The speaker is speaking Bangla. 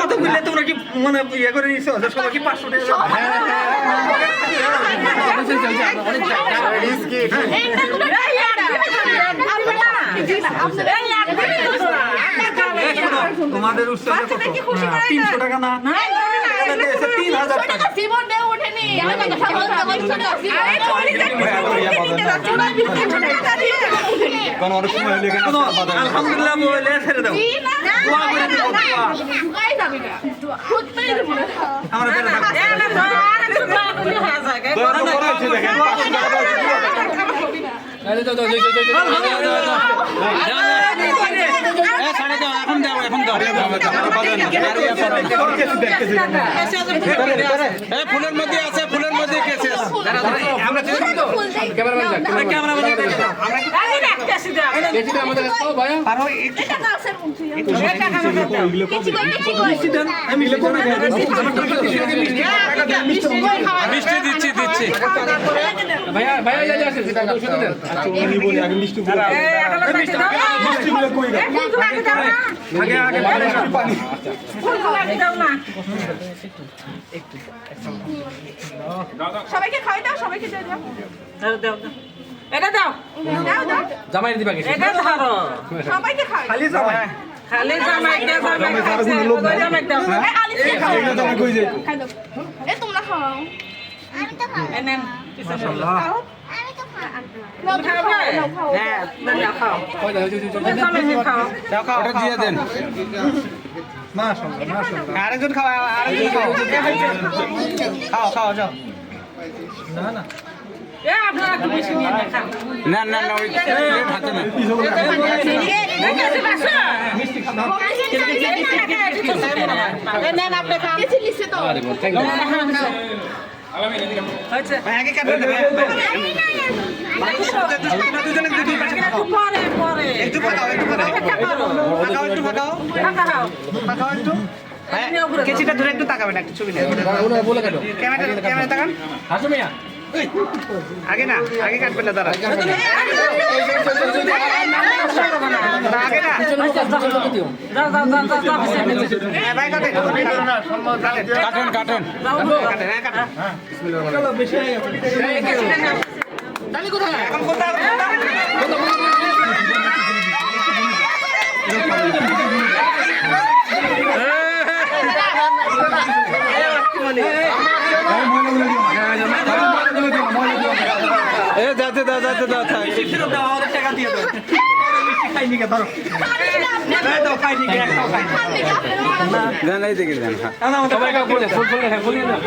কথা বললে তোমরা কি মানে ইয়ে করে নিছো যে সবাই কি 500 টাকা তোমাদের উৎসবে কত 300 টাকা না 3000 টাকা জীবন দেও ওঠেনি আলহামদুলিল্লাহ বলে ছেড়ে দাও দোয়া করে দিও দোয়া আমরা বের ফুলের মধ্যে আছে ফুলের মধ্যে কেসে মিষ্টি দিচ্ছি দিচ্ছি ভাইয়া ভাইয়া আছে আগে আগে পানি সবাইকে খাওয়াই দাও সবাইকে দিয়ে দাও দাও এটা দাও দাও দাও জামাই দিবা কিছু এটা ধরো সবাইকে খাওয়াই খালি যাবে খালি জামাই দাও জামাই দাও আলিফকে খাও খাই দাও এ তোমরা খাও আমি তো খাও এনেন মাশাআল্লাহ আমি তো খাও হ্যাঁ দাও খাও কই দাও খাও ওটা দিয়ে দেন মাশাআল্লাহ মাশাআল্লাহ আরেকজন খাও খাও খাও যাও না না এ আপনারা কি বেশি নিয়ে খান না না না ওই হাতে না নেন আপনি খান কিছু লিখছে তো আরে বল থ্যাংক ইউ হয়েছে আগে কাটবে পরে পরে একটু ফাঁকাও একটু ফাঁকাও কেচিটা ধরে একটু তাকাবেন একটু ছবি নেন ওনা বলে কাটো ক্যামেরা তাকান হাসু মিয়া আগে না আগে কাটবেন না দাঁড়া আগে না দিও যাও যাও যাও যাও হ্যাঁ ভাই কাটেন কাটেন কাটেন কাটেন হ্যাঁ কাটেন চলো বেশি হয়ে গেছে তালি কোথায় এখন কোথায় এ যাতে দাও যাতে দাও থাক ফেরত দাও আমাদের টাকা দিয়ে দাও খাইনি কে ধরো দাও খাইনি কে একটাও খাইনি জানাই দেখে দেন হ্যাঁ না আমাদের সবাই বলে ফুল ফুল হ্যাঁ বলিয়ে দাও